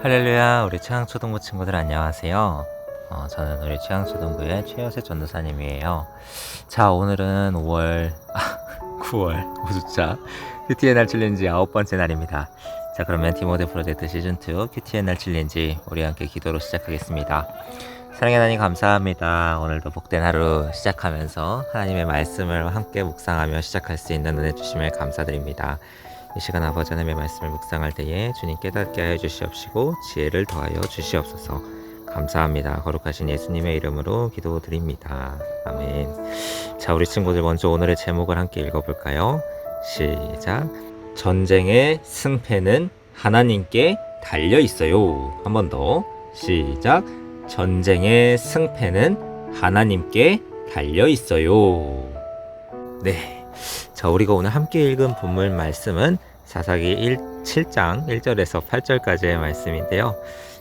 할렐루야, 우리 최양초등부 친구들 안녕하세요. 저는 우리 최양초등부의 최여세 전도사님이에요. 자, 오늘은 9월 5주차 QTNR 챌린지 9번째 날입니다. 자, 그러면 디모데 프로젝트 시즌2 QTNR 챌린지 우리 함께 기도로 시작하겠습니다. 사랑의 하나님 감사합니다. 오늘도 복된 하루 시작하면서 하나님의 말씀을 함께 묵상하며 시작할 수 있는 은혜 주심을 감사드립니다. 이 시간 아버지 하나님의 말씀을 묵상할 때에 주님 깨닫게 하여 주시옵시고 지혜를 더하여 주시옵소서. 감사합니다. 거룩하신 예수님의 이름으로 기도드립니다. 아멘. 자, 우리 친구들 먼저 오늘의 제목을 함께 읽어볼까요? 시작. 전쟁의 승패는 하나님께 달려 있어요. 한 번 더. 시작. 전쟁의 승패는 하나님께 달려 있어요. 네. 자, 우리가 오늘 함께 읽은 본문 말씀은 사사기 7장 1절에서 8절까지의 말씀인데요.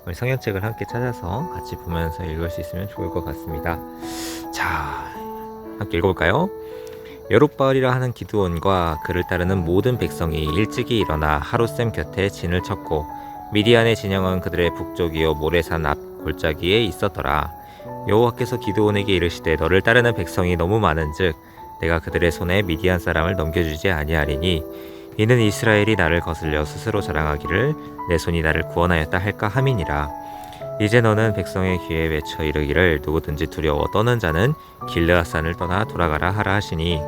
우리 성경책을 함께 찾아서 같이 보면서 읽을 수 있으면 좋을 것 같습니다. 자, 함께 읽어볼까요? 여룻바알이라 하는 기드온과 그를 따르는 모든 백성이 일찍이 일어나 하룻샘 곁에 진을 쳤고 미디안의 진영은 그들의 북쪽이요 모레산 앞 골짜기에 있었더라. 여호와께서 기드온에게 이르시되 너를 따르는 백성이 너무 많은즉 내가 그들의 손에 미디안 사람을 넘겨주지 아니하리니 이는 이스라엘이 나를 거슬려 스스로 자랑하기를 내 손이 나를 구원하였다 할까 함이니라. 이제 너는 백성의 귀에 외쳐 이르기를 누구든지 두려워 떠는 자는 길르앗산을 떠나 돌아가라 하라 하시니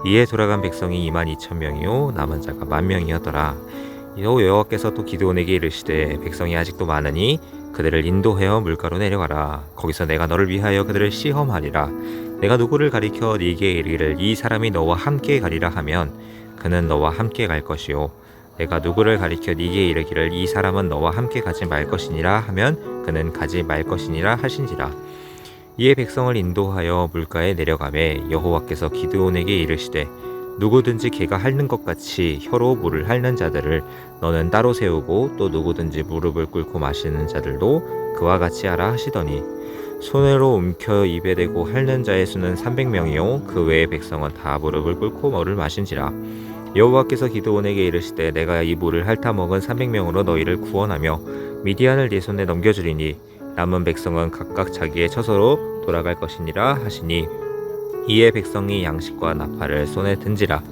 이에 돌아간 백성이 22,000명이요 남은 자가 10,000명이었더라. 여호와께서 또 기드온에게 이르시되 백성이 아직도 많으니 그들을 인도하여 물가로 내려가라. 거기서 내가 너를 위하여 그들을 시험하리라. 내가 누구를 가리켜 네게 이르기를 이 사람이 너와 함께 가리라 하면 그는 너와 함께 갈 것이요 내가 누구를 가리켜 네게 이르기를 이 사람은 너와 함께 가지 말 것이니라 하면 그는 가지 말 것이니라 하신지라. 이에 백성을 인도하여 물가에 내려가매 여호와께서 기드온에게 이르시되 누구든지 개가 핥는 것 같이 혀로 물을 핥는 자들을 너는 따로 세우고 또 누구든지 무릎을 꿇고 마시는 자들도 그와 같이 하라 하시더니 손으로 움켜 입에 대고 핥는 자의 수는 300명이요 그 외의 백성은 다 무릎을 꿇고 물을 마신지라. 여호와께서 기드온에게 이르시되 내가 이 물을 핥아 먹은 300명으로 너희를 구원하며 미디안을 네 손에 넘겨주리니 남은 백성은 각각 자기의 처소로 돌아갈 것이니라 하시니 이에 백성이 양식과 나팔을 손에 든지라.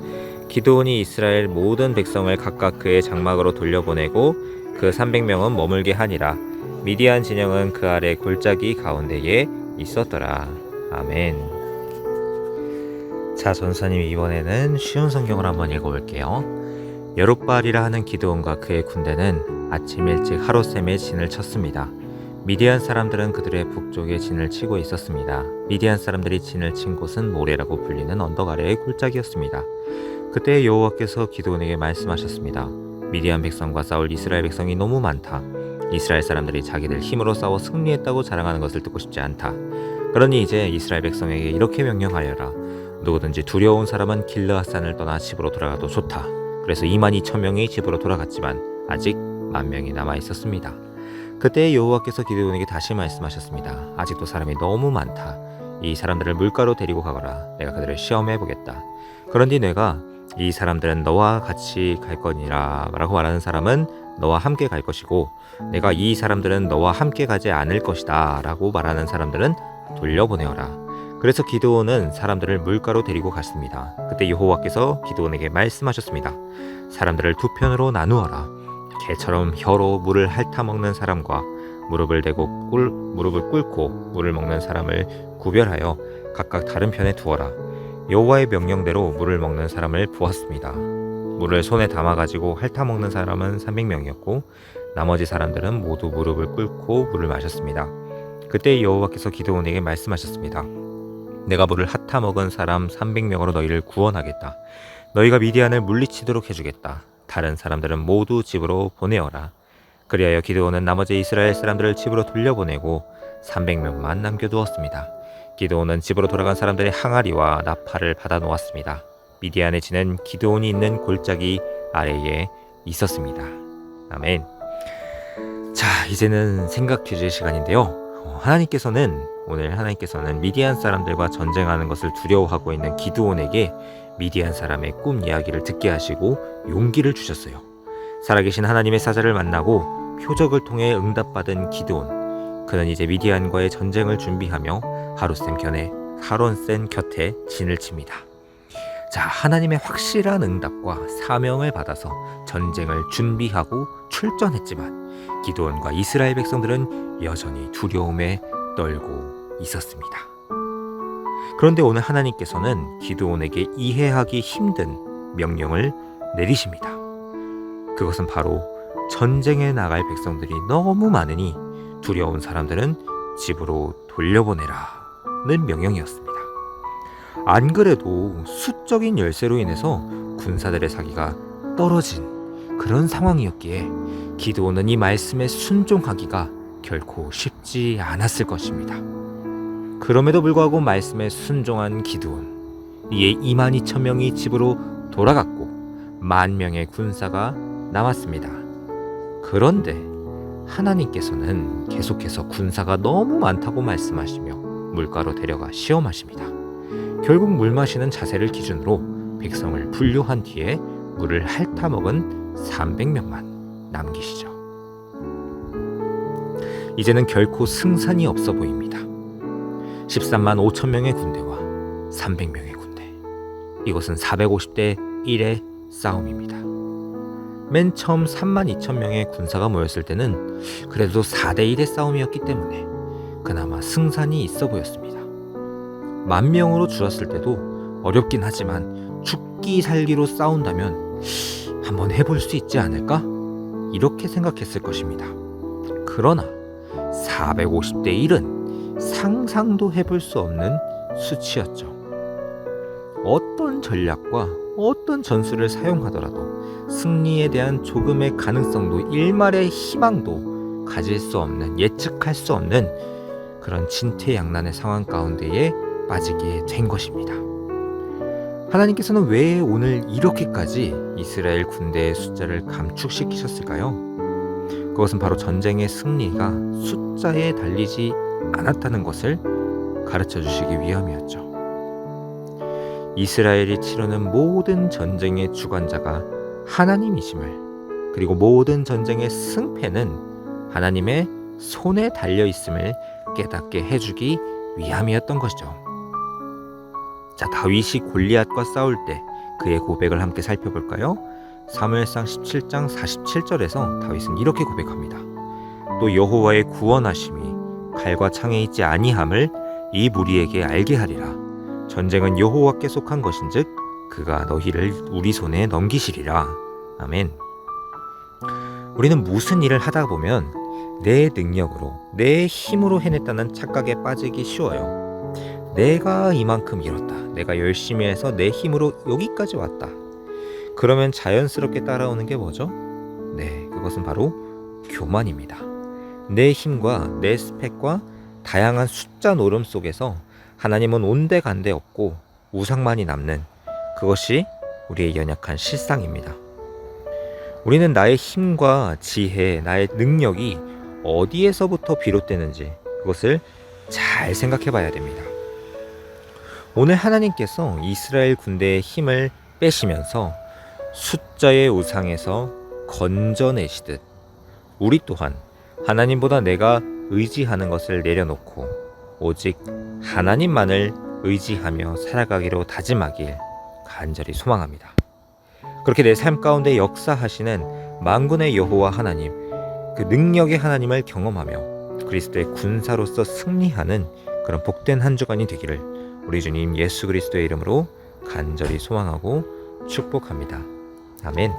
기드온이 이스라엘 모든 백성을 각각 그의 장막으로 돌려보내고 그 300명은 머물게 하니라. 미디안 진영은 그 아래 골짜기 가운데에 있었더라. 아멘. 자, 전사님 이번에는 쉬운 성경을 한번 읽어볼게요. 여룻바알이라 하는 기드온과 그의 군대는 아침 일찍 하룻샘에 진을 쳤습니다. 미디안 사람들은 그들의 북쪽에 진을 치고 있었습니다. 미디안 사람들이 진을 친 곳은 모레라고 불리는 언덕 아래의 골짜기였습니다. 그때 여호와께서 기드온에게 말씀하셨습니다. 미디안 백성과 싸울 이스라엘 백성이 너무 많다. 이스라엘 사람들이 자기들 힘으로 싸워 승리했다고 자랑하는 것을 듣고 싶지 않다. 그러니 이제 이스라엘 백성에게 이렇게 명령하여라. 누구든지 두려운 사람은 길르앗산을 떠나 집으로 돌아가도 좋다. 그래서 22,000명이 집으로 돌아갔지만 아직 10,000명이 남아 있었습니다. 그때 여호와께서 기드온에게 다시 말씀하셨습니다. 아직도 사람이 너무 많다. 이 사람들을 물가로 데리고 가거라. 내가 그들을 시험해 보겠다. 그런데 내가 이 사람들은 너와 같이 갈 거니라 라고 말하는 사람은 너와 함께 갈 것이고 내가 이 사람들은 너와 함께 가지 않을 것이다 라고 말하는 사람들은 돌려보내어라. 그래서 기드온은 사람들을 물가로 데리고 갔습니다. 그때 여호와께서 기드온에게 말씀하셨습니다. 사람들을 두 편으로 나누어라. 개처럼 혀로 물을 핥아먹는 사람과 무릎을 꿇고 물을 먹는 사람을 구별하여 각각 다른 편에 두어라. 여호와의 명령대로 물을 먹는 사람을 부었습니다. 물을 손에 담아가지고 핥아먹는 사람은 300명이었고 나머지 사람들은 모두 무릎을 꿇고 물을 마셨습니다. 그때 여호와께서 기드온에게 말씀하셨습니다. 내가 물을 핥아먹은 사람 300명으로 너희를 구원하겠다. 너희가 미디안을 물리치도록 해주겠다. 다른 사람들은 모두 집으로 보내어라. 그리하여 기드온은 나머지 이스라엘 사람들을 집으로 돌려보내고 300명만 남겨두었습니다. 기드온은 집으로 돌아간 사람들의 항아리와 나팔을 받아 놓았습니다. 미디안의 진은 기드온이 있는 골짜기 아래에 있었습니다. 아멘. 자, 이제는 생각 퀴즈 시간인데요. 오늘 하나님께서는 미디안 사람들과 전쟁하는 것을 두려워하고 있는 기드온에게 미디안 사람의 꿈 이야기를 듣게 하시고 용기를 주셨어요. 살아계신 하나님의 사자를 만나고 표적을 통해 응답받은 기드온. 그는 이제 미디안과의 전쟁을 준비하며 하론센 곁에 진을 칩니다. 자, 하나님의 확실한 응답과 사명을 받아서 전쟁을 준비하고 출전했지만 기드온과 이스라엘 백성들은 여전히 두려움에 떨고 있었습니다. 그런데 오늘 하나님께서는 기드온에게 이해하기 힘든 명령을 내리십니다. 그것은 바로 전쟁에 나갈 백성들이 너무 많으니 두려운 사람들은 집으로 돌려보내라는 명령이었습니다. 안 그래도 수적인 열세로 인해서 군사들의 사기가 떨어진 그런 상황이었기에 기드온은 이 말씀에 순종하기가 결코 쉽지 않았을 것입니다. 그럼에도 불구하고 말씀에 순종한 기드온, 이에 22,000명이 집으로 돌아갔고 10,000명의 군사가 남았습니다. 그런데 하나님께서는 계속해서 군사가 너무 많다고 말씀하시며 물가로 데려가 시험하십니다. 결국 물 마시는 자세를 기준으로 백성을 분류한 뒤에 물을 핥아먹은 300명만 남기시죠. 이제는 결코 승산이 없어 보입니다. 13만 5천 명의 군대와 300명의 군대. 이것은 450대 1의 싸움입니다. 맨 처음 3만 2천 명의 군사가 모였을 때는 그래도 4대 1의 싸움이었기 때문에 그나마 승산이 있어 보였습니다. 10,000명으로 줄었을 때도 어렵긴 하지만 죽기 살기로 싸운다면 한번 해볼 수 있지 않을까? 이렇게 생각했을 것입니다. 그러나 450대 1은 상상도 해볼 수 없는 수치였죠. 어떤 전략과 어떤 전술을 사용하더라도 승리에 대한 조금의 가능성도 일말의 희망도 가질 수 없는, 예측할 수 없는 그런 진퇴양난의 상황 가운데에 빠지게 된 것입니다. 하나님께서는 왜 오늘 이렇게까지 이스라엘 군대의 숫자를 감축시키셨을까요? 그것은 바로 전쟁의 승리가 숫자에 달리지 않았다는 것을 가르쳐 주시기 위함이었죠. 이스라엘이 치르는 모든 전쟁의 주관자가 하나님이심을, 그리고 모든 전쟁의 승패는 하나님의 손에 달려있음을 깨닫게 해주기 위함이었던 것이죠. 자, 다윗이 골리앗과 싸울 때 그의 고백을 함께 살펴볼까요? 사무엘상 17장 47절에서 다윗은 이렇게 고백합니다. 또 여호와의 구원하심이 칼과 창에 있지 아니함을 이 무리에게 알게 하리라. 전쟁은 여호와께 속한 것인즉 그가 너희를 우리 손에 넘기시리라. 아멘. 우리는 무슨 일을 하다 보면 내 능력으로, 내 힘으로 해냈다는 착각에 빠지기 쉬워요. 내가 이만큼 이뤘다. 내가 열심히 해서 내 힘으로 여기까지 왔다. 그러면 자연스럽게 따라오는 게 뭐죠? 네, 그것은 바로 교만입니다. 내 힘과 내 스펙과 다양한 숫자 노름 속에서 하나님은 온데간데 없고 우상만이 남는, 그것이 우리의 연약한 실상입니다. 우리는 나의 힘과 지혜, 나의 능력이 어디에서부터 비롯되는지 그것을 잘 생각해 봐야 됩니다. 오늘 하나님께서 이스라엘 군대의 힘을 빼시면서 숫자의 우상에서 건져내시듯 우리 또한 하나님보다 내가 의지하는 것을 내려놓고 오직 하나님만을 의지하며 살아가기로 다짐하길 간절히 소망합니다. 그렇게 내 삶 가운데 역사하시는 만군의 여호와 하나님, 그 능력의 하나님을 경험하며 그리스도의 군사로서 승리하는 그런 복된 한 주간이 되기를 우리 주님 예수 그리스도의 이름으로 간절히 소망하고 축복합니다. 아멘.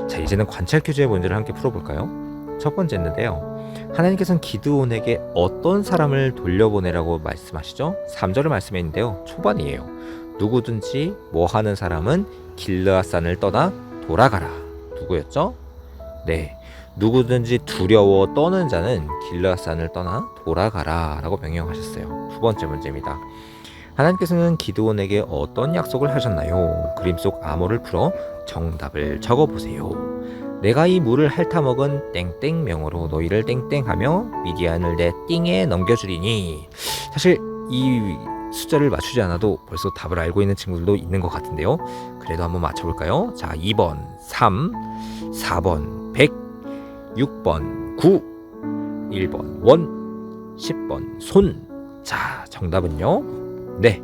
자, 이제는 관찰 퀴즈의 문제를 함께 풀어볼까요? 첫 번째인데요. 하나님께서는 기드온에게 어떤 사람을 돌려보내라고 말씀하시죠? 3절을 말씀해 있는데요. 초반이에요. 누구든지 뭐 하는 사람은 길르앗산을 떠나 돌아가라. 누구였죠? 네, 누구든지 두려워 떠는 자는 길르앗산을 떠나 돌아가라 라고 명령하셨어요. 두 번째 문제입니다. 하나님께서는 기드온에게 어떤 약속을 하셨나요? 그림 속 암호를 풀어 정답을 적어보세요. 내가 이 물을 핥아먹은 땡땡명으로 너희를 땡땡하며 미디안을 내 띵에 넘겨주리니. 사실 이 숫자를 맞추지 않아도 벌써 답을 알고 있는 친구들도 있는 것 같은데요. 그래도 한번 맞춰볼까요? 자, 2번 3, 4번 100, 6번 구, 1번 원, 10번 손. 자, 정답은요. 네,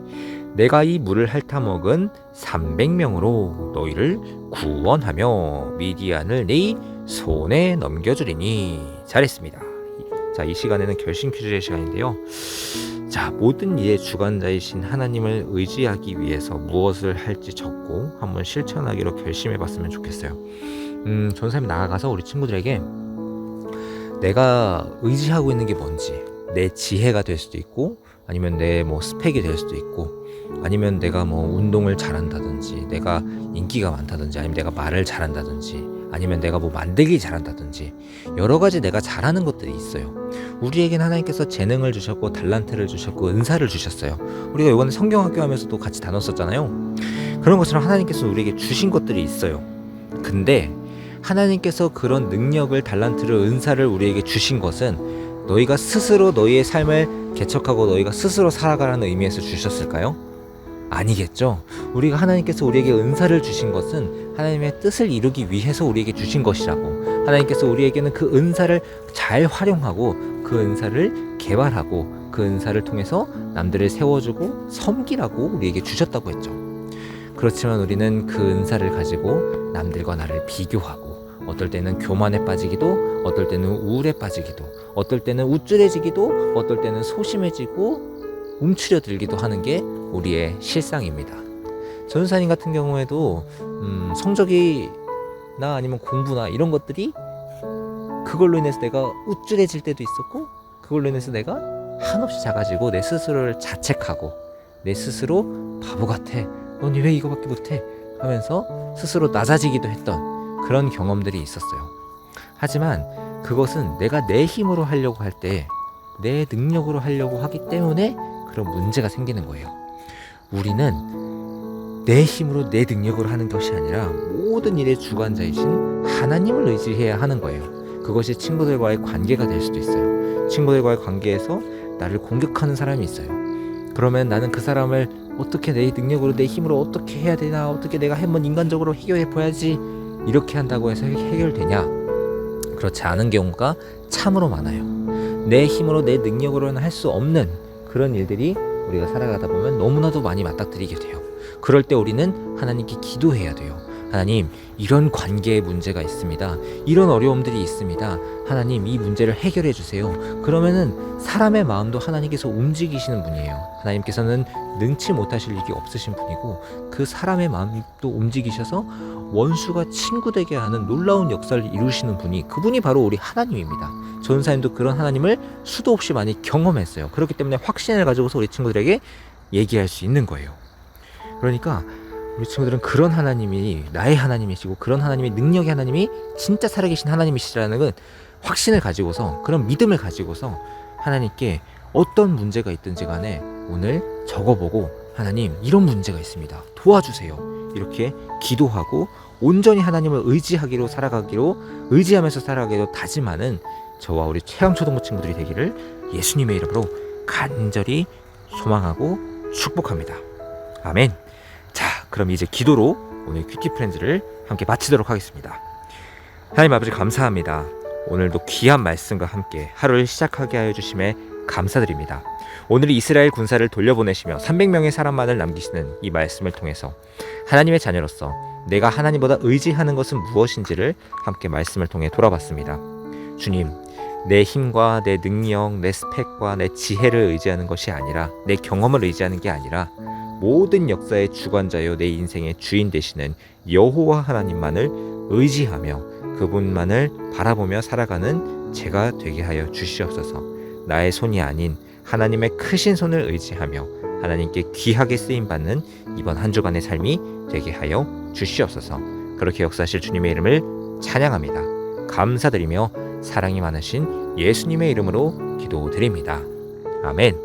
내가 이 물을 핥아먹은 300명으로 너희를 구원하며 미디안을 네 손에 넘겨주리니. 잘했습니다. 자, 이 시간에는 결심 퀴즈의 시간인데요. 자, 모든 일의 주관자이신 하나님을 의지하기 위해서 무엇을 할지 적고 한번 실천하기로 결심해봤으면 좋겠어요. 전사님 나아가서 우리 친구들에게 내가 의지하고 있는 게 뭔지, 내 지혜가 될 수도 있고 아니면 내 뭐 스펙이 될 수도 있고 아니면 내가 뭐 운동을 잘한다든지 내가 인기가 많다든지 아니면 내가 말을 잘한다든지 아니면 내가 뭐 만들기 잘한다든지 여러 가지 내가 잘하는 것들이 있어요. 우리에겐 하나님께서 재능을 주셨고 달란트를 주셨고 은사를 주셨어요. 우리가 이번에 성경학교 하면서도 같이 나눴었잖아요. 그런 것처럼 하나님께서 우리에게 주신 것들이 있어요. 근데 하나님께서 그런 능력을 달란트를 은사를 우리에게 주신 것은 너희가 스스로 너희의 삶을 개척하고 너희가 스스로 살아가라는 의미에서 주셨을까요? 아니겠죠. 우리가 하나님께서 우리에게 은사를 주신 것은 하나님의 뜻을 이루기 위해서 우리에게 주신 것이라고, 하나님께서 우리에게는 그 은사를 잘 활용하고 그 은사를 개발하고 그 은사를 통해서 남들을 세워주고 섬기라고 우리에게 주셨다고 했죠. 그렇지만 우리는 그 은사를 가지고 남들과 나를 비교하고 어떨 때는 교만에 빠지기도, 어떨 때는 우울에 빠지기도, 어떨 때는 우쭐해지기도, 어떨 때는 소심해지고 움츠려들기도 하는 게 우리의 실상입니다. 전사님 같은 경우에도 성적이나 아니면 공부나 이런 것들이 그걸로 인해서 내가 우쭐해질 때도 있었고 그걸로 인해서 내가 한없이 작아지고 내 스스로를 자책하고 내 스스로 바보 같아, 넌 왜 이거밖에 못해 하면서 스스로 낮아지기도 했던 그런 경험들이 있었어요. 하지만 그것은 내가 내 힘으로 하려고 할 때 내 능력으로 하려고 하기 때문에 그런 문제가 생기는 거예요. 우리는 내 힘으로 내 능력으로 하는 것이 아니라 모든 일의 주관자이신 하나님을 의지해야 하는 거예요. 그것이 친구들과의 관계가 될 수도 있어요. 친구들과의 관계에서 나를 공격하는 사람이 있어요. 그러면 나는 그 사람을 어떻게 내 능력으로 내 힘으로 어떻게 해야 되나, 어떻게 내가 한번 인간적으로 해결해 보야지, 이렇게 한다고 해서 해결되냐? 그렇지 않은 경우가 참으로 많아요. 내 힘으로 내 능력으로는 할 수 없는 그런 일들이 우리가 살아가다 보면 너무나도 많이 맞닥뜨리게 돼요. 그럴 때 우리는 하나님께 기도해야 돼요. 하나님, 이런 관계에 문제가 있습니다. 이런 어려움들이 있습니다. 하나님, 이 문제를 해결해 주세요. 그러면은 사람의 마음도 하나님께서 움직이시는 분이에요. 하나님께서는 능치 못하실 일이 없으신 분이고 그 사람의 마음도 움직이셔서 원수가 친구되게 하는 놀라운 역사를 이루시는 분이, 그분이 바로 우리 하나님입니다. 전사님도 그런 하나님을 수도 없이 많이 경험했어요. 그렇기 때문에 확신을 가지고서 우리 친구들에게 얘기할 수 있는 거예요. 그러니까 우리 친구들은 그런 하나님이 나의 하나님이시고 그런 하나님의 능력의 하나님이 진짜 살아계신 하나님이시라는 건 확신을 가지고서, 그런 믿음을 가지고서 하나님께 어떤 문제가 있든지 간에 오늘 적어보고, 하나님, 이런 문제가 있습니다, 도와주세요, 이렇게 기도하고 온전히 하나님을 의지하기로 살아가기로, 의지하면서 살아가기로 다짐하는 저와 우리 최강초등부 친구들이 되기를 예수님의 이름으로 간절히 소망하고 축복합니다. 아멘. 자, 그럼 이제 기도로 오늘 큐티 프렌즈를 함께 마치도록 하겠습니다. 하나님 아버지, 감사합니다. 오늘도 귀한 말씀과 함께 하루를 시작하게 하여 주심에 감사드립니다. 오늘 이스라엘 군사를 돌려보내시며 300명의 사람만을 남기시는 이 말씀을 통해서 하나님의 자녀로서 내가 하나님보다 의지하는 것은 무엇인지를 함께 말씀을 통해 돌아봤습니다. 주님, 내 힘과 내 능력, 내 스펙과 내 지혜를 의지하는 것이 아니라, 내 경험을 의지하는 게 아니라 모든 역사의 주관자요 내 인생의 주인 되시는 여호와 하나님만을 의지하며 그분만을 바라보며 살아가는 제가 되게 하여 주시옵소서. 나의 손이 아닌 하나님의 크신 손을 의지하며 하나님께 귀하게 쓰임받는 이번 한 주간의 삶이 되게 하여 주시옵소서. 그렇게 역사하실 주님의 이름을 찬양합니다. 감사드리며 사랑이 많으신 예수님의 이름으로 기도드립니다. 아멘.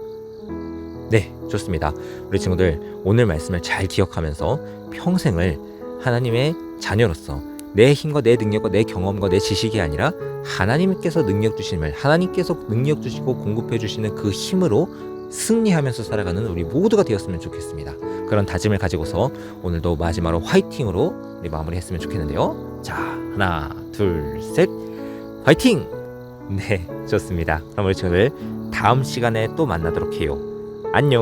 네, 좋습니다. 우리 친구들, 오늘 말씀을 잘 기억하면서 평생을 하나님의 자녀로서 내 힘과 내 능력과 내 경험과 내 지식이 아니라 하나님께서 능력 주심을, 하나님께서 능력 주시고 공급해 주시는 그 힘으로 승리하면서 살아가는 우리 모두가 되었으면 좋겠습니다. 그런 다짐을 가지고서 오늘도 마지막으로 화이팅으로 우리 마무리했으면 좋겠는데요. 자, 하나, 둘, 셋. 화이팅! 네, 좋습니다. 그럼 우리 친구들 다음 시간에 또 만나도록 해요. 안녕.